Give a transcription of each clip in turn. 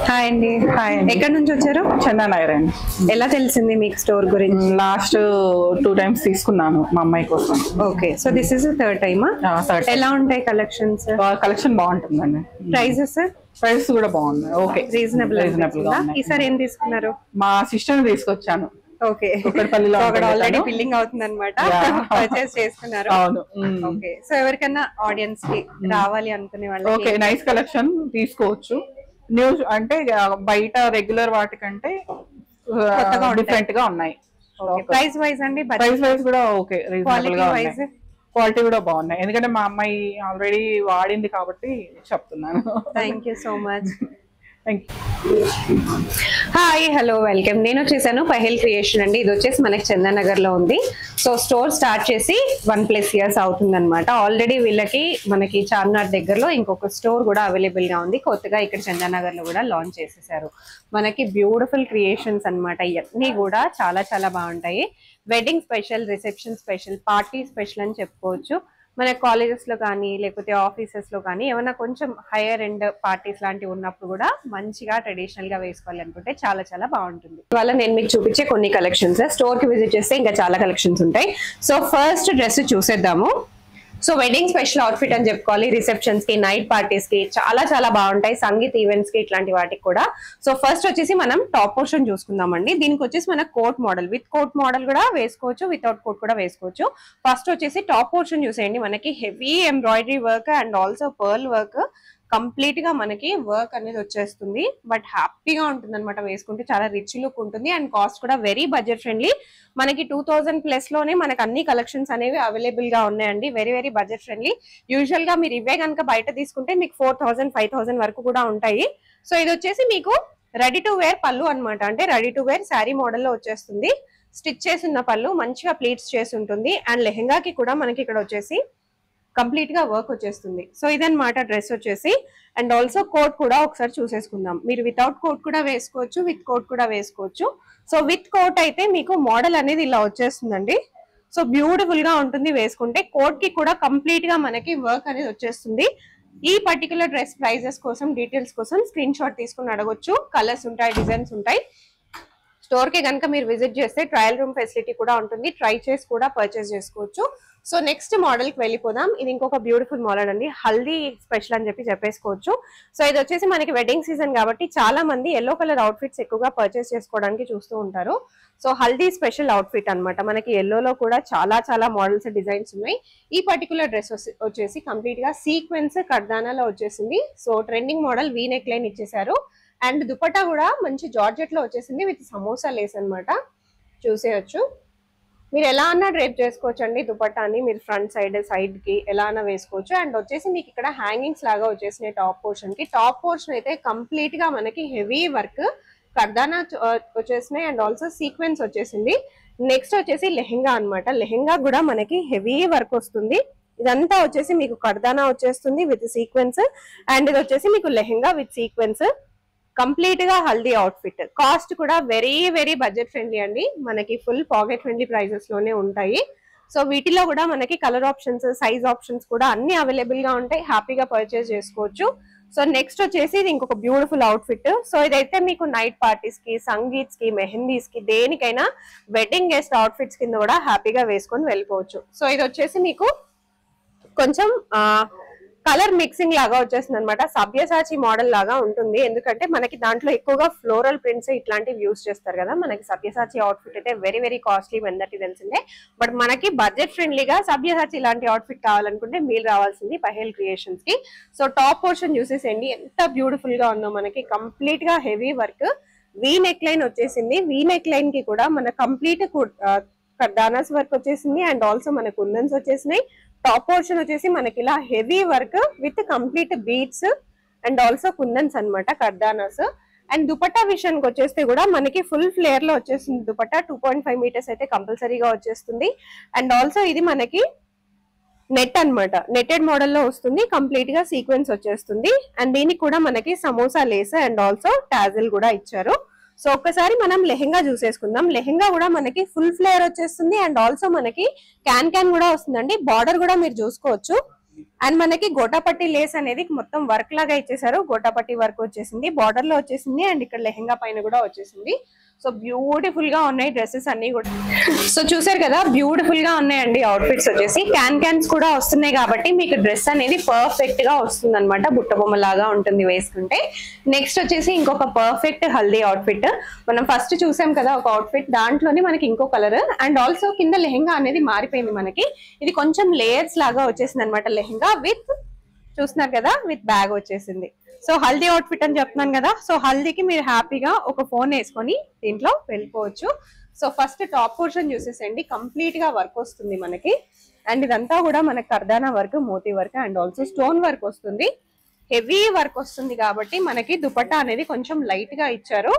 Hi అండి. Hi అండి. ఎక్కడి నుంచి వచ్చారు? చందానగర్ అండి. ఎలా తెలిసింది మీకు స్టోర్ గురించి? లాస్ట్ 2 times తీసుకున్నాను మా అమ్మాయి కోసం. Okay, so this is third టైమా? third time. ఎలా ఉంటాయి కలెక్షన్స్? కలెక్షన్ బాగుంటుందండి. ప్రైజెస్? ప్రైస్ కూడా బాగుంది. ఓకే, రీజనబుల్ గా ఈసారి ఏం తీసుకున్నారు? మా సిస్టర్ తీసుకొచ్చాను. ఓకే, కుక్కడపల్లిలో అక్కడ ఆల్రెడీ బిల్లింగ్ అవుతుంది అనమాట. పర్చేస్ చేసుకున్నారు. అవును. ఓకే, సో ఎవరికైనా ఆడియన్స్ కి రావాలి అనుకునే వాళ్ళు ఓకే, నైస్ కలెక్షన్ తీసుకోవచ్చు. న్యూస్ అంటే బయట రెగ్యులర్ వాటికంటే డిఫరెంట్ గా ఉన్నాయి. ప్రైస్ వైజ్ అండి? ప్రైస్ వైజ్ కూడా ఓకే, రీజనబుల్ గా ఉన్నాయి. వైజ్ క్వాలిటీ కూడా బాగున్నాయి. ఎందుకంటే మా అమ్మాయి ఆల్రెడీ వాడింది కాబట్టి చెప్తున్నాను. Thank you so much. Thank you. Hi, hello, welcome. నేను వచ్చేసాను పహెల్ క్రియేషన్ అండి. ఇది వచ్చేసి మనకి చందానగర్ లో ఉంది. సో స్టోర్ స్టార్ట్ చేసి 1+ years అవుతుంది అనమాట. ఆల్రెడీ వీళ్ళకి మనకి చార్మినార్ దగ్గరలో ఇంకొక స్టోర్ కూడా అవైలబుల్ గా ఉంది. కొత్తగా ఇక్కడ చందానగర్ లో కూడా లాంచ్ చేసేసారు. మనకి బ్యూటిఫుల్ క్రియేషన్స్ అనమాట. ఇవన్నీ కూడా చాలా చాలా బాగుంటాయి. Wedding special, reception special, party special అని చెప్పుకోవచ్చు. మన కాలేజెస్ లో కానీ లేకపోతే ఆఫీసెస్ లో కానీ ఏమైనా కొంచెం హైయర్ ఎండ్ పార్టీస్ లాంటివి ఉన్నప్పుడు కూడా మంచిగా ట్రెడిషనల్ గా వేసుకోవాలి అనుకుంటే చాలా చాలా బాగుంటుంది. ఇవాళ నేను మీకు చూపించే కొన్ని కలెక్షన్స్. స్టోర్ కి విజిట్ చేస్తే ఇంకా చాలా కలెక్షన్స్ ఉంటాయి. సో ఫస్ట్ డ్రెస్ చూసేద్దాము. సో వెడ్డింగ్ స్పెషల్ అవుట్ఫిట్ అని చెప్పుకోవాలి. రిసెప్షన్స్ కి, నైట్ పార్టీస్ కి చాలా చాలా బాగుంటాయి. సంగీత్ ఈవెంట్స్ కి, ఇట్లాంటి వాటికి కూడా. సో ఫస్ట్ వచ్చేసి మనం టాప్ పోర్షన్ చూసుకుందామండి. దీనికి వచ్చేసి మన coat model, with coat model కూడా వేసుకోవచ్చు, వితౌట్ కోట్ కూడా వేసుకోవచ్చు. ఫస్ట్ వచ్చేసి టాప్ పోర్షన్ చూసేయండి. మనకి heavy embroidery work and also pearl work, complete గా మనకి వర్క్ అనేది వచ్చేస్తుంది. బట్ హ్యాపీగా ఉంటుంది అనమాట వేసుకుంటే. చాలా రిచ్ లుక్ ఉంటుంది అండ్ కాస్ట్ కూడా వెరీ బడ్జెట్ ఫ్రెండ్లీ. మనకి 2000+ లోనే మనకి అన్ని కలెక్షన్స్ అనేవి అవైలబుల్ గా ఉన్నాయండి. Very very budget friendly. Usual గా మీరు ఇవే కనుక బయట తీసుకుంటే మీకు 4000, 5000 వరకు కూడా ఉంటాయి. సో ఇది వచ్చేసి మీకు రెడీ టు వేర్ పళ్ళు అనమాట. అంటే రెడీ టు వేర్ శారీ మోడల్లో వచ్చేస్తుంది. స్టిచ్ చేసిన పళ్ళు, మంచిగా ప్లీట్స్ చేసి ఉంటుంది. అండ్ లెహెంగాకి కూడా మనకి ఇక్కడ వచ్చేసి కంప్లీట్ గా వర్క్ వచ్చేస్తుంది. సో ఇదన్నమాట డ్రెస్ వచ్చేసి. అండ్ ఆల్సో కోట్ కూడా ఒకసారి చూసేసుకుందాం. మీరు వితౌట్ కోట్ కూడా వేసుకోవచ్చు, విత్ కోట్ కూడా వేసుకోవచ్చు. సో విత్ కోట్ అయితే మీకు మోడల్ అనేది ఇలా వచ్చేస్తుందండి. సో బ్యూటిఫుల్ గా ఉంటుంది వేసుకుంటే. కోట్ కి కూడా కంప్లీట్ గా మనకి వర్క్ అనేది వచ్చేస్తుంది. ఈ పర్టికులర్ డ్రెస్ ప్రైజెస్ కోసం, డీటెయిల్స్ కోసం స్క్రీన్ షాట్ తీసుకుని అడగొచ్చు. కలర్స్ ఉంటాయి, డిజైన్స్ ఉంటాయి. స్టోర్ కి కనుక మీరు విజిట్ చేస్తే ట్రయల్ రూమ్ ఫెసిలిటీ కూడా ఉంటుంది. ట్రై చేసి కూడా పర్చేస్ చేసుకోవచ్చు. సో నెక్స్ట్ మోడల్ కి వెళ్ళిపోదాం. ఇది ఇంకొక బ్యూటిఫుల్ మోడల్ అండి. హల్దీ స్పెషల్ అని చెప్పేసుకోవచ్చు. సో ఇది వచ్చేసి మనకి వెడ్డింగ్ సీజన్ కాబట్టి చాలా మంది ఎల్లో కలర్ అవుట్ఫిట్స్ ఎక్కువగా పర్చేస్ చేసుకోవడానికి చూస్తూ ఉంటారు. సో హల్దీ స్పెషల్ అవుట్ఫిట్ అనమాట. మనకి ఎల్లోలో కూడా చాలా చాలా మోడల్స్, డిజైన్స్ ఉన్నాయి. ఈ పర్టికులర్ డ్రెస్ వచ్చేసి కంప్లీట్ గా సీక్వెన్స్ కర్దానాలో వచ్చేసింది. So trending model, we neck line ఇచ్చేసారు. అండ్ దుపట్టా కూడా మంచి జార్జెట్ లో వచ్చేసింది విత్ సమోసా లేస్ అనమాట. చూసేయచ్చు. మీరు ఎలా అన్నా డ్రేప్ చేసుకోవచ్చు అండి దుపట్టాని. మీరు ఫ్రంట్ సైడ్ కి ఎలా అన్నా వేసుకోవచ్చు. అండ్ వచ్చేసి మీకు ఇక్కడ హ్యాంగింగ్స్ లాగా వచ్చేసినాయి టాప్ పోర్షన్ కి. టాప్ పోర్షన్ అయితే కంప్లీట్ గా మనకి హెవీ వర్క్ కర్దానా వచ్చేసినాయి అండ్ ఆల్సో సీక్వెన్స్ వచ్చేసింది. నెక్స్ట్ వచ్చేసి లెహెంగా అనమాట. లెహెంగా కూడా మనకి హెవీ వర్క్ వస్తుంది. ఇదంతా వచ్చేసి మీకు కర్దానా వచ్చేస్తుంది విత్ సీక్వెన్స్. అండ్ ఇది వచ్చేసి మీకు లెహెంగా విత్ సీక్వెన్స్. కంప్లీట్ గా హల్దీ అవుట్ఫిట్. కాస్ట్ కూడా వెరీ వెరీ బడ్జెట్ ఫ్రెండ్లీ అండి. మనకి ఫుల్ పాకెట్ ఫ్రెండ్లీ ప్రైజెస్ లోనే ఉంటాయి. సో వీటిలో కూడా మనకి కలర్ ఆప్షన్స్, సైజ్ ఆప్షన్స్ కూడా అన్ని అవైలబుల్ గా ఉంటాయి. హ్యాపీగా పర్చేస్ చేసుకోవచ్చు. సో నెక్స్ట్ వచ్చేసి ఇది ఇంకొక బ్యూటిఫుల్ అవుట్ఫిట్. సో ఇదైతే మీకు నైట్ పార్టీస్ కి, సంగీత్స్ కి, మెహందీస్ కి, దేనికైనా వెడ్డింగ్ గెస్ట్ అవుట్ఫిట్స్ కింద కూడా హ్యాపీగా వేసుకొని వెళ్ళిపోవచ్చు. సో ఇది వచ్చేసి మీకు కొంచెం కలర్ మిక్సింగ్ లాగా వచ్చేస్తుంది అనమాట. సబ్యసాచి మోడల్ లాగా ఉంటుంది. ఎందుకంటే మనకి దాంట్లో ఎక్కువగా ఫ్లోరల్ ప్రింట్స్ ఇట్లాంటివి యూజ్ చేస్తారు కదా. మనకి సబ్యసాచి అవుట్ఫిట్ అయితే వెరీ వెరీ కాస్ట్లీ, అందరికీ తెలిసిందే. బట్ మనకి బడ్జెట్ ఫ్రెండ్లీగా సబ్యసాచి ఇలాంటి అవుట్ఫిట్ కావాలనుకుంటే మీరు రావాల్సింది పహెల్ క్రియేషన్స్ కి. సో టాప్ పోర్షన్ చూసేసేయండి ఎంత బ్యూటిఫుల్ గా ఉందో. మనకి కంప్లీట్ గా heavy work, V neck line వచ్చేసింది. వీ నెక్ లైన్ కి కూడా మన కంప్లీట్ కర్దానాస్ వర్క్ వచ్చేసింది. అండ్ ఆల్సో మన కుందన్స్ వచ్చేసినాయి. టాప్ పోర్షన్ వచ్చేసి మనకి ఇలా heavy work with complete beads and also కుందన్స్ అనమాట, కర్దానాస్. అండ్ దుపట్టా విషయానికి వచ్చేస్తే కూడా మనకి ఫుల్ ఫ్లేర్ లో వచ్చేస్తుంది దుపట్టా. 2.5 meters అయితే కంపల్సరీగా వచ్చేస్తుంది. అండ్ ఆల్సో ఇది మనకి నెట్ అనమాట, నెట్టెడ్ మోడల్లో వస్తుంది. కంప్లీట్ గా సీక్వెన్స్ వచ్చేస్తుంది. అండ్ దీనికి కూడా మనకి samosa Lay's and also tassel కూడా ఇచ్చారు. సో ఒక్కసారి మనం లెహెంగా చూసేసుకుందాం. లెహెంగా కూడా మనకి ఫుల్ ఫ్లేయర్ వచ్చేస్తుంది. అండ్ ఆల్సో మనకి క్యాన్ కూడా వస్తుందండి. బార్డర్ కూడా మీరు చూసుకోవచ్చు. అండ్ మనకి గోటాపట్టి లేస్ అనేది మొత్తం వర్క్ లాగా ఇచ్చేసారు. గోటాపట్టి వర్క్ వచ్చేసింది, బార్డర్ లో వచ్చేసింది, అండ్ ఇక్కడ లెహెంగా పైన కూడా వచ్చేసింది. సో బ్యూటిఫుల్ గా ఉన్నాయి డ్రెస్సెస్ అన్ని కూడా. సో చూసారు కదా, బ్యూటిఫుల్ గా ఉన్నాయండి అవుట్ఫిట్స్ వచ్చేసి. క్యాన్స్ కూడా వస్తున్నాయి కాబట్టి మీకు డ్రెస్ అనేది పర్ఫెక్ట్ గా వస్తుంది అనమాట. బుట్ట బొమ్మ లాగా ఉంటుంది వేసుకుంటే. నెక్స్ట్ వచ్చేసి ఇంకొక పర్ఫెక్ట్ హల్దీ అవుట్ఫిట్. మనం ఫస్ట్ చూసాం కదా ఒక అవుట్ఫిట్, దాంట్లోనే మనకి ఇంకో కలర్ అండ్ ఆల్సో కింద లెహెంగా అనేది మారిపోయింది మనకి. ఇది కొంచెం లేయర్స్ లాగా వచ్చేసింది అనమాట లెహెంగా విత్, చూస్తున్నారు కదా, విత్ బ్యాగ్ వచ్చేసింది. సో హల్దీ అవుట్ఫిట్ అని చెప్తున్నాను కదా. సో హల్దీకి మీరు హ్యాపీగా ఒక ఫోన్ వేసుకొని దీంట్లో వెళ్ళిపోవచ్చు. సో ఫస్ట్ టాప్ పోర్షన్ చూసేసండి, కంప్లీట్ గా వర్క్ వస్తుంది మనకి. అండ్ ఇదంతా కూడా మనకి కర్దానా వర్క్, మోతీ work and also stone work వస్తుంది. హెవీ వర్క్ వస్తుంది కాబట్టి మనకి దుపట్టా అనేది కొంచెం లైట్ గా ఇచ్చారు.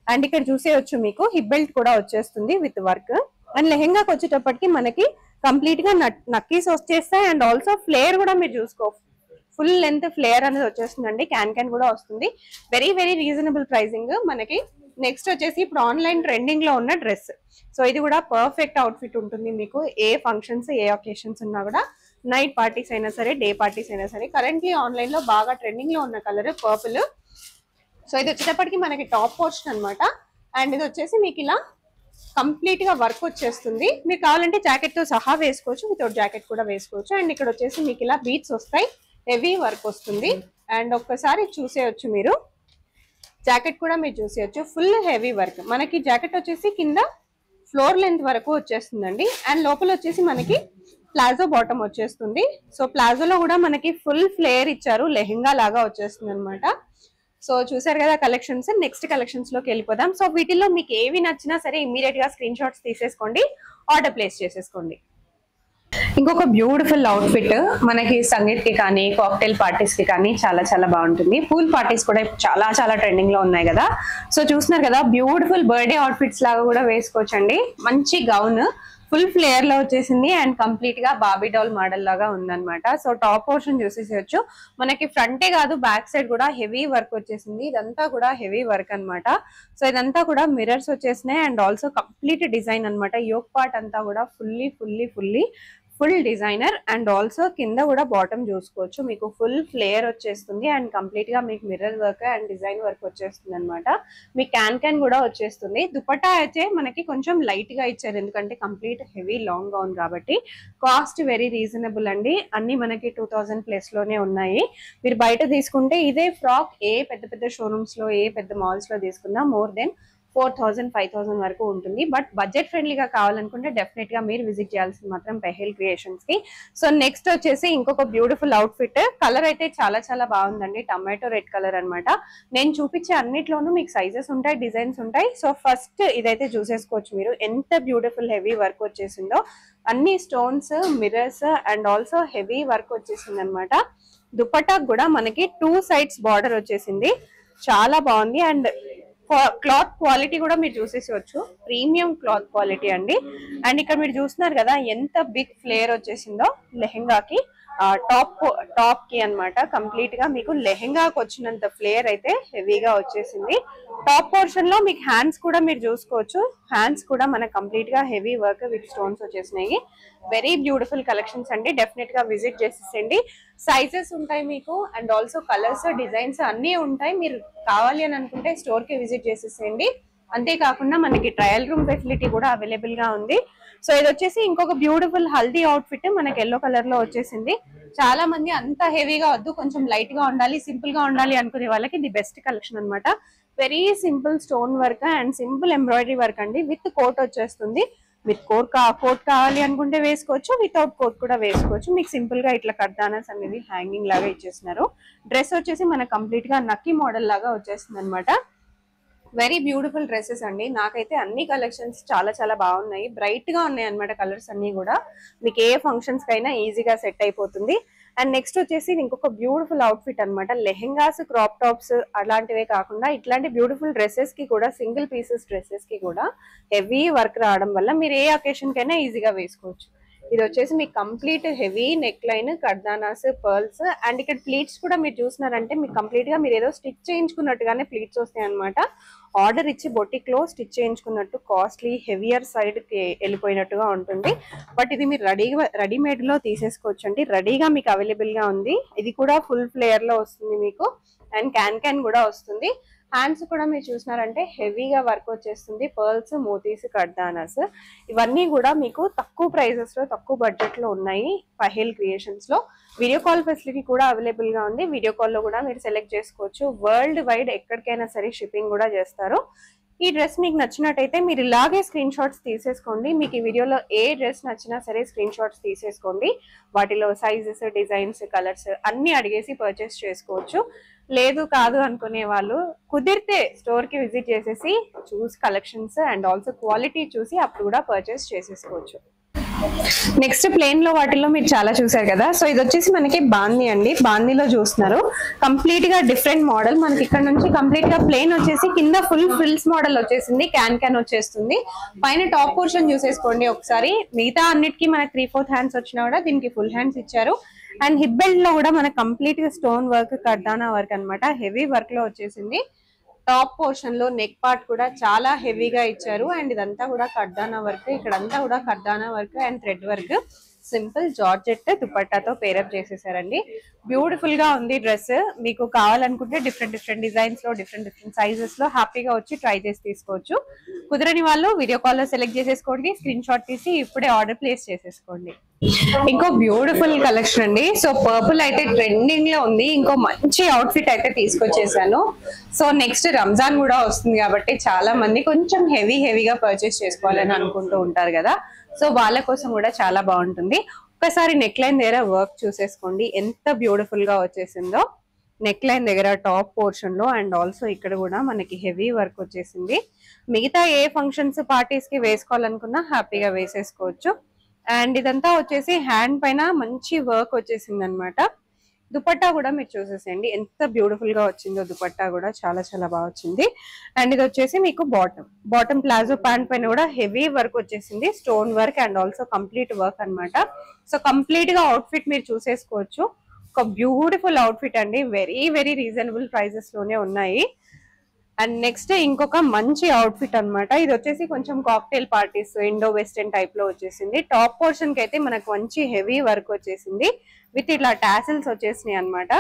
అండ్ ఇక్కడ చూసేయచ్చు మీకు హిప్ బెల్ట్ కూడా వచ్చేస్తుంది విత్ వర్క్. అండ్ లెహెంగాకి వచ్చేటప్పటికి మనకి కంప్లీట్ గా నక్కీస్ వచ్చేస్తాయి. అండ్ ఆల్సో ఫ్లేర్ కూడా మీరు చూసుకో, ఫుల్ లెంత్ ఫ్లేర్ అనేది వచ్చేస్తుందండి. క్యాన్ కూడా వస్తుంది. వెరీ వెరీ రీజనబుల్ ప్రైసింగ్ మనకి. నెక్స్ట్ వచ్చేసి ఇప్పుడు ఆన్లైన్ ట్రెండింగ్ లో ఉన్న డ్రెస్. సో ఇది కూడా పర్ఫెక్ట్ అవుట్ఫిట్ ఉంటుంది మీకు. ఏ ఫంక్షన్స్, ఏ ఒకేషన్స్ ఉన్నా కూడా, నైట్ పార్టీస్ అయినా సరే, డే పార్టీస్ అయినా సరే. కరెంట్లీ ఆన్లైన్ లో బాగా ట్రెండింగ్ లో ఉన్న కలర్ పర్పుల్. సో ఇది వచ్చేటప్పటికి మనకి టాప్ పోర్షన్ అనమాట. అండ్ ఇది వచ్చేసి మీకు ఇలా కంప్లీట్ గా వర్క్ వచ్చేస్తుంది. మీరు కావాలంటే జాకెట్ తో సహా వేసుకోవచ్చు, వితౌట్ జాకెట్ కూడా వేసుకోవచ్చు. అండ్ ఇక్కడ వచ్చేసి మీకు ఇలా బీట్స్ వస్తాయి, హెవీ వర్క్ వస్తుంది. అండ్ ఒక్కసారి చూసేయచ్చు మీరు, జాకెట్ కూడా మీరు చూసేయచ్చు, ఫుల్ హెవీ వర్క్. మనకి జాకెట్ వచ్చేసి కింద ఫ్లోర్ లెంత్ వరకు వచ్చేస్తుందండి. అండ్ లోపల వచ్చేసి మనకి ప్లాజో బాటమ్ వచ్చేస్తుంది. సో ప్లాజోలో కూడా మనకి ఫుల్ ఫ్లేర్ ఇచ్చారు, లెహెంగా లాగా వచ్చేస్తుంది అనమాట. సో చూసారు కదా కలెక్షన్స్. నెక్స్ట్ కలెక్షన్స్ లోకి వెళ్ళిపోదాం. సో వీటిల్లో మీకు ఏవి నచ్చినా సరే ఇమీడియట్ గా స్క్రీన్ షాట్స్ తీసేసుకోండి, ఆర్డర్ ప్లేస్ చేసేసుకోండి. ఇంకొక బ్యూటిఫుల్ అవుట్ఫిట్ మనకి సంగీత్ కి కానీ, కాక్టైల్ పార్టీస్ కి కానీ చాలా చాలా బాగుంటుంది. పూల్ పార్టీస్ కూడా చాలా చాలా ట్రెండింగ్ లో ఉన్నాయి కదా. సో చూస్తున్నారు కదా, బ్యూటిఫుల్ బర్త్డే అవుట్ఫిట్స్ లాగా కూడా వేసుకోవచ్చండి. మంచి గౌన్ ఫుల్ ఫ్లేయర్ లో వచ్చేసింది అండ్ కంప్లీట్ గా బాబీ డాల్ మోడల్ లాగా ఉందన్నమాట. సో టాప్ పోర్షన్ చూసేసేయచ్చు. మనకి ఫ్రంటే కాదు, బ్యాక్ సైడ్ కూడా హెవీ వర్క్ వచ్చేసింది. ఇదంతా కూడా హెవీ వర్క్ అన్నమాట. సో ఇదంతా కూడా మిర్రర్స్ వచ్చేసినాయి అండ్ ఆల్సో కంప్లీట్ డిజైన్ అన్నమాట. యోక్ పార్ట్ అంతా కూడా ఫుల్ డిజైనర్. అండ్ ఆల్సో కింద కూడా బాటమ్ చూసుకోవచ్చు, మీకు ఫుల్ ఫ్లేయర్ వచ్చేస్తుంది అండ్ కంప్లీట్ గా మీకు mirror work and design work వచ్చేస్తుంది అనమాట. మీ క్యాన్ కూడా వచ్చేస్తుంది. దుపట్టా అయితే మనకి కొంచెం లైట్ గా ఇచ్చారు, ఎందుకంటే కంప్లీట్ హెవీ లాంగ్ గౌన్ కాబట్టి. కాస్ట్ వెరీ రీజనబుల్ అండి, అన్ని మనకి 2000+ లోనే ఉన్నాయి. మీరు బయట తీసుకుంటే ఇదే ఫ్రాక్ ఏ పెద్ద పెద్ద షోరూమ్స్ లో, ఏ పెద్ద మాల్స్ లో తీసుకున్నా మోర్ దెన్ 4000 5000 వరకు ఉంటుంది. బట్ బడ్జెట్ ఫ్రెండ్లీగా కావాలనుకుంటే డెఫినెట్ గా మీరు విజిట్ చేయాల్సింది మాత్రం పెహెల్ క్రియేషన్స్ కి. సో నెక్స్ట్ వచ్చేసి ఇంకొక బ్యూటిఫుల్ అవుట్ఫిట్. కలర్ అయితే చాలా చాలా బాగుందండి, టమాటో రెడ్ కలర్ అన్నమాట. నేను చూపించే అన్నిట్లోనూ మీకు సైజెస్ ఉంటాయి, డిజైన్స్ ఉంటాయి. సో ఫస్ట్ ఇదైతే చూసేసుకోవచ్చు మీరు, ఎంత బ్యూటిఫుల్ హెవీ వర్క్ వచ్చేసిందో. అన్ని stones, mirrors and also heavy work వచ్చేసింది అనమాట. దుపట్టా కూడా మనకి 2 sides బార్డర్ వచ్చేసింది, చాలా బాగుంది. అండ్ క్లాత్ క్వాలిటీ కూడా మీరు చూసేసుకోవచ్చు, ప్రీమియం క్లాత్ క్వాలిటీ అండి. అండ్ ఇక్కడ మీరు చూస్తున్నారు కదా ఎంత బిగ్ ఫ్లేర్ వచ్చేసిందో లెహెంగాకి, టాప్ కి అన్నమాట. కంప్లీట్ గా మీకు లెహెంగాకి వచ్చినంత ఫ్లేర్ అయితే హెవీగా వచ్చేసింది. టాప్ పోర్షన్ లో మీకు హ్యాండ్స్ కూడా మీరు చూసుకోవచ్చు, హ్యాండ్స్ కూడా మనకు కంప్లీట్ గా హెవీ వర్క్ విత్ స్టోన్స్ వచ్చేసినాయి. వెరీ బ్యూటిఫుల్ కలెక్షన్స్ అండి, డెఫినెట్ గా విజిట్ చేసేసండి. సైజెస్ ఉంటాయి మీకు అండ్ ఆల్సో కలర్స్, డిజైన్స్ అన్ని ఉంటాయి. మీరు కావాలి అని అనుకుంటే స్టోర్ కి విజిట్ చేసేసేయండి. అంతేకాకుండా మనకి ట్రయల్ రూమ్ ఫెసిలిటీ కూడా అవైలబుల్ గా ఉంది. సో ఇది వచ్చేసి ఇంకొక బ్యూటిఫుల్ హల్దీ అవుట్ఫిట్ మనకి ఎల్లో కలర్ లో వచ్చేసింది. చాలా మంది అంత హెవీగా వద్దు, కొంచెం లైట్ గా ఉండాలి, సింపుల్ గా ఉండాలి అనుకునే వాళ్ళకి ఇది బెస్ట్ కలెక్షన్ అన్నమాట. Very simple stone work and simple embroidery work అండి. విత్ కోట్ వచ్చేస్తుంది. విత్ కోట్ కావాలి అనుకుంటే వేసుకోవచ్చు, వితౌట్ కోట్ కూడా వేసుకోవచ్చు. మీకు సింపుల్ గా ఇట్లా కర్దానాస్ అనేది హ్యాంగింగ్ లాగా ఇచ్చేస్తున్నారు. డ్రెస్ వచ్చేసి మనకు కంప్లీట్ గా నక్కీ మోడల్ లాగా వచ్చేస్తుంది అనమాట. వెరీ బ్యూటిఫుల్ డ్రెస్సెస్ అండి. నాకైతే అన్ని కలెక్షన్స్ చాలా చాలా బాగున్నాయి, బ్రైట్ గా ఉన్నాయి అనమాట. కలర్స్ అన్ని కూడా మీకు ఏ ఫంక్షన్స్ కైనా ఈజీగా సెట్ అయిపోతుంది. అండ్ నెక్స్ట్ వచ్చేసి ఇంకొక బ్యూటిఫుల్ అవుట్ఫిట్ అనమాట. లెహెంగాస్, క్రాప్ టాప్స్ అలాంటివే కాకుండా ఇట్లాంటి బ్యూటిఫుల్ డ్రెస్సెస్ కి కూడా, సింగిల్ పీసెస్ డ్రెస్సెస్ కి కూడా హెవీ వర్క్ రావడం వల్ల మీరు ఏ అకేషన్ కైనా ఈజీగా వేసుకోవచ్చు. ఇది వచ్చేసి మీకు కంప్లీట్ హెవీ నెక్ లైన్, కర్దానాస్, పర్ల్స్, అండ్ ఇక్కడ ప్లీట్స్ కూడా మీరు చూసినారంటే మీకు కంప్లీట్ గా మీరు ఏదో స్టిచ్ చేయించుకున్నట్టుగానే ప్లీట్స్ వస్తాయి అనమాట. ఆర్డర్ ఇచ్చి బొటిక్ లో స్టిచ్ చేయించుకున్నట్టు కాస్ట్లీ హెవియర్ సైడ్ కి వెళ్ళిపోయినట్టుగా ఉంటుంది. బట్ ఇది మీరు రెడీమేడ్ లో తీసేసుకోవచ్చు అండి. రెడీగా మీకు అవైలబుల్ గా ఉంది. ఇది కూడా ఫుల్ ఫ్లేయర్ లో వస్తుంది మీకు, అండ్ క్యాన్ కూడా వస్తుంది. హ్యాండ్స్ కూడా మీరు చూసినారంటే హెవీగా వర్క్ వచ్చేస్తుంది. పర్ల్స్, మోతీస్, కర్దానాస్ ఇవన్నీ కూడా మీకు తక్కువ ప్రైజెస్ లో, తక్కువ బడ్జెట్ లో ఉన్నాయి పహేల్ క్రియేషన్స్ లో. వీడియో కాల్ ఫెసిలిటీ కూడా అవైలబుల్ గా ఉంది. వీడియో కాల్ లో కూడా మీరు సెలెక్ట్ చేసుకోవచ్చు. వరల్డ్ వైడ్ ఎక్కడికైనా సరే షిప్పింగ్ కూడా చేస్తారు. ఈ డ్రెస్ మీకు నచ్చినట్టయితే మీరు ఇలాగే స్క్రీన్ షాట్స్ తీసేసుకోండి. మీకు ఈ వీడియోలో ఏ డ్రెస్ నచ్చినా సరే స్క్రీన్ షాట్స్ తీసేసుకోండి. వాటిలో సైజెస్, డిజైన్స్, కలర్స్ అన్ని అడిగేసి పర్చేస్ చేసుకోవచ్చు. లేదు కాదు అనుకునే వాళ్ళు కుదిరితే స్టోర్ కి విజిట్ చేసేసి చూసి కలెక్షన్స్ అండ్ ఆల్సో క్వాలిటీ చూసి అప్పుడు కూడా పర్చేస్ చేసేసుకోవచ్చు. నెక్స్ట్ ప్లేన్ లో వాటిల్లో మీరు చాలా చూసారు కదా. సో ఇది వచ్చేసి మనకి బాందీ అండి. బాందీలో చూస్తున్నారు కంప్లీట్ గా డిఫరెంట్ మోడల్. మనకి ఇక్కడ నుంచి కంప్లీట్ గా ప్లేన్ వచ్చేసి కింద ఫుల్ ఫ్రిల్స్ మోడల్ వచ్చేసింది. క్యాన్ వచ్చేస్తుంది. పైన టాప్ పోర్షన్ చూసేసుకోండి ఒకసారి. మిగతా అన్నిటికీ మనకి 3/4 హ్యాండ్స్ వచ్చినా కూడా దీనికి ఫుల్ హ్యాండ్స్ ఇచ్చారు. అండ్ హిప్ బెల్ట్ లో కూడా మనకి కంప్లీట్ గా స్టోన్ వర్క్, కర్దానా వర్క్ అన్నమాట. హెవీ వర్క్ లో వచ్చేసింది. టాప్ పోర్షన్ లో నెక్ పార్ట్ కూడా చాలా హెవీగా ఇచ్చారు. అండ్ ఇదంతా కూడా కర్దానా వర్క్. ఇక్కడంతా కూడా కర్దానా work and thread work. Simple georgette దుపట్టాతో పేరప్ చేసేసారండి. బ్యూటిఫుల్ గా ఉంది డ్రెస్. మీకు కావాలనుకుంటే డిఫరెంట్ డిజైన్స్ లో, డిఫరెంట్ సైజెస్ లో హ్యాపీగా వచ్చి ట్రై చేసి తీసుకోవచ్చు. కుదరని వాళ్ళు వీడియో కాల్ లో సెలెక్ట్ చేసేసుకోండి. స్క్రీన్ షాట్ తీసి ఇప్పుడే ఆర్డర్ ప్లేస్ చేసేసుకోండి. ఇంకో బ్యూటిఫుల్ కలెక్షన్ అండి. సో పర్పుల్ అయితే ట్రెండింగ్ లో ఉంది. ఇంకో మంచి అవుట్ ఫిట్ అయితే తీసుకొచ్చేసాను. సో నెక్స్ట్ రంజాన్ కూడా వస్తుంది కాబట్టి చాలా మంది కొంచెం హెవీగా పర్చేస్ చేసుకోవాలని అనుకుంటూ ఉంటారు కదా. సో వాళ్ళ కోసం కూడా చాలా బాగుంటుంది. ఒకసారి నెక్ లైన్ దగ్గర వర్క్ చూసేసుకోండి ఎంత బ్యూటిఫుల్ గా వచ్చేసిందో. నెక్ లైన్ దగ్గర టాప్ పోర్షన్ లో అండ్ ఆల్సో ఇక్కడ కూడా మనకి హెవీ వర్క్ వచ్చేసింది. మిగతా ఏ ఫంక్షన్స్, పార్టీస్ కి వేసుకోవాలనుకున్నా హ్యాపీగా వేసేసుకోవచ్చు. అండ్ ఇదంతా వచ్చేసి హ్యాండ్ పైన మంచి వర్క్ వచ్చేసింది అనమాట. దుపట్టా కూడా మీరు చూసేసేయండి ఎంత బ్యూటిఫుల్ గా వచ్చిందో. దుపట్టా కూడా చాలా బాగా వచ్చింది. అండ్ ఇది వచ్చేసి మీకు బాటమ్ ప్లాజో ప్యాంట్ పైన కూడా హెవీ వర్క్ వచ్చేసింది. Stone work and also complete work అన్నమాట. సో కంప్లీట్ గా అవుట్ ఫిట్ మీరు చూసేసుకోవచ్చు. ఒక బ్యూటిఫుల్ అవుట్ ఫిట్ అండి. వెరీ రీజనబుల్ ప్రైజెస్ లోనే ఉన్నాయి. అండ్ నెక్స్ట్ ఇంకొక మంచి అవుట్ ఫిట్ అనమాట. ఇది వచ్చేసి కొంచెం cocktail parties, Indo western type లో వచ్చేసింది. టాప్ పోర్షన్ కి అయితే మనకు మంచి హెవీ వర్క్ వచ్చేసింది విత్ ఇట్లా టాసిల్స్ వచ్చేసినాయి అనమాట.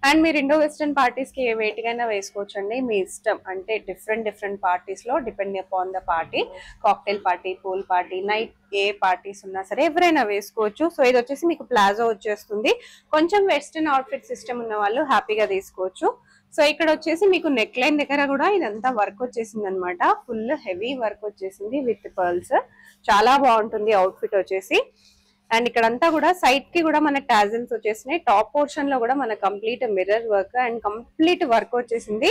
అండ్ మీరు ఇండో వెస్టర్న్ పార్టీస్ కి ఏ వేటికైనా వేసుకోవచ్చు అండి, మీ ఇష్టం. అంటే డిఫరెంట్ పార్టీస్ లో depend upon the party, cocktail party, pool party, night A parties ఉన్నా సరే ఎవరైనా వేసుకోవచ్చు. సో ఇది వచ్చేసి మీకు ప్లాజో వచ్చేస్తుంది. కొంచెం వెస్టర్న్ అవుట్ఫిట్ సిస్టమ్ ఉన్న వాళ్ళు హ్యాపీగా తీసుకోవచ్చు. సో ఇక్కడ వచ్చేసి మీకు నెక్ లైన్ దగ్గర కూడా ఇదంతా వర్క్ వచ్చేసింది అనమాట. ఫుల్ హెవీ వర్క్ వచ్చేసింది విత్ పర్ల్స్. చాలా బాగుంటుంది అవుట్ఫిట్ వచ్చేసి. అండ్ ఇక్కడంతా కూడా సైడ్ కి కూడా మన టాజిల్స్ వచ్చేసినాయి. టాప్ పోర్షన్ లో కూడా మన complete mirror work and complete work వచ్చేసింది.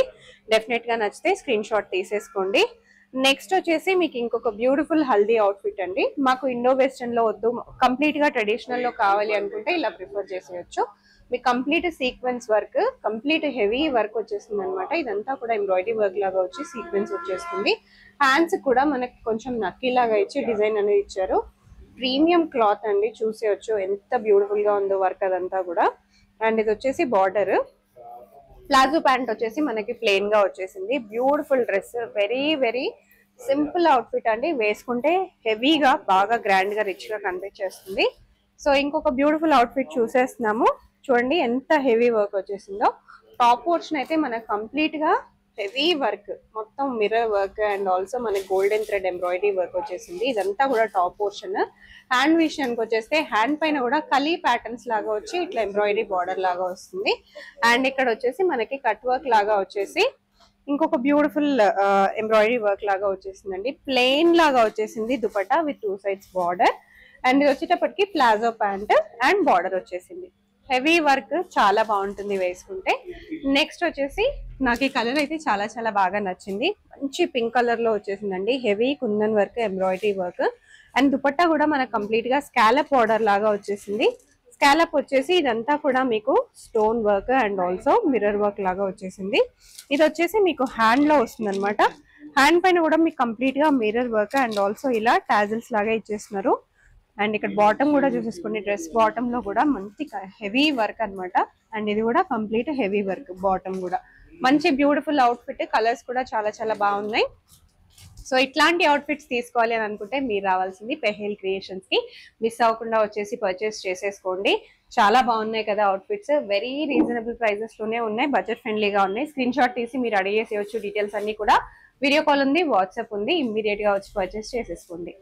డెఫినెట్ గా నచ్చితే స్క్రీన్ షాట్ తీసేసుకోండి. నెక్స్ట్ వచ్చేసి మీకు ఇంకొక బ్యూటిఫుల్ హల్దీ అవుట్ఫిట్ అండి. మాకు ఇండో వెస్టర్న్ లో వద్దు, కంప్లీట్ గా ట్రెడిషనల్ లో కావాలి అనుకుంటే ఇలా ప్రిఫర్ చేసేయచ్చు. మీకు complete sequence work, complete heavy work వచ్చేస్తుంది అనమాట. ఇదంతా కూడా ఎంబ్రాయిడరీ వర్క్ లాగా వచ్చి సీక్వెన్స్ వచ్చేస్తుంది. హ్యాండ్స్ కూడా మనకి కొంచెం నక్కీ లాగా ఇచ్చి డిజైన్ అనేది ఇచ్చారు. ప్రీమియం క్లాత్ అండి, చూసేయచ్చు ఎంత బ్యూటిఫుల్ గా ఉందో వర్క్ అదంతా కూడా. అండ్ ఇది వచ్చేసి బార్డర్. ప్లాజో ప్యాంట్ వచ్చేసి మనకి ప్లెయిన్ గా వచ్చేసింది. Beautiful dress, very simple outfit అండి. వేసుకుంటే హెవీగా బాగా గ్రాండ్ గా రిచ్ గా కనిపించేస్తుంది. సో ఇంకొక బ్యూటిఫుల్ అవుట్ఫిట్ చూసేస్తున్నాము. చూడండి ఎంత హెవీ వర్క్ వచ్చేసిందో. టాప్ పోర్షన్ అయితే మనకు కంప్లీట్ గా హెవీ వర్క్, మొత్తం మిర్రర్ వర్క్ అండ్ ఆల్సో మనకి గోల్డెన్ థ్రెడ్ ఎంబ్రాయిడరీ వర్క్ వచ్చేసింది. ఇదంతా కూడా టాప్ పోర్షన్. హ్యాండ్ విషయానికి వచ్చేస్తే హ్యాండ్ పైన కూడా కలీ ప్యాటర్న్స్ లాగా వచ్చి ఇట్లా ఎంబ్రాయిడరీ బార్డర్ లాగా వస్తుంది. అండ్ ఇక్కడ వచ్చేసి మనకి కట్ వర్క్ లాగా వచ్చేసి ఇంకొక బ్యూటిఫుల్ ఎంబ్రాయిడరీ వర్క్ లాగా వచ్చేసిందండి. ప్లెయిన్ లాగా వచ్చేసింది dupatta with 2 sides border. And ఇది వచ్చేటప్పటికి ప్లాజో ప్యాంట్ అండ్ బార్డర్ వచ్చేసింది. హెవీ వర్క్ చాలా బాగుంటుంది వేసుకుంటే. నెక్స్ట్ వచ్చేసి నాకు ఈ కలర్ అయితే చాలా బాగా నచ్చింది. మంచి పింక్ కలర్ లో వచ్చేసిందండి. Heavy kundan work, embroidery work and dupatta కూడా మనకు కంప్లీట్ గా స్కాలప్ బార్డర్ లాగా వచ్చేసింది. స్కాలప్ వచ్చేసి ఇదంతా కూడా మీకు stone work and also mirror work లాగా వచ్చేసింది. ఇది వచ్చేసి మీకు హ్యాండ్ లో వస్తుంది అనమాట. హ్యాండ్ పైన కూడా మీకు కంప్లీట్ గా మిర్రర్ వర్క్ అండ్ ఆల్సో ఇలా టాజిల్స్ లాగా ఇచ్చేస్తున్నారు. అండ్ ఇక్కడ బాటమ్ కూడా చూసేసుకోండి, డ్రెస్ బాటమ్ లో కూడా మంచి హెవీ వర్క్ అన్నమాట. అండ్ ఇది కూడా కంప్లీట్ హెవీ వర్క్ బాటమ్ కూడా. మంచి బ్యూటిఫుల్ అవుట్ఫిట్, కలర్స్ కూడా చాలా చాలా బాగున్నాయి. సో ఇట్లాంటి అవుట్ఫిట్స్ తీసుకోవాలి అని అనుకుంటే మీరు రావాల్సింది పెహేల్ క్రియేషన్స్ కి. మిస్ అవ్వకుండా వచ్చేసి పర్చేస్ చేసేసుకోండి. చాలా బాగున్నాయి కదా అవుట్ఫిట్స్, వెరీ రీజనబుల్ ప్రైజెస్ లోనే ఉన్నాయి, బడ్జెట్ ఫ్రెండ్లీగా ఉన్నాయి. స్క్రీన్ షాట్ తీసి మీరు అడిగేసేయచ్చు. డీటెయిల్స్ అన్ని కూడా వీడియో కాల్ ఉంది, వాట్సాప్ ఉంది, ఇమ్మీడియట్ గా వచ్చి పర్చేస్ చేసేసుకోండి.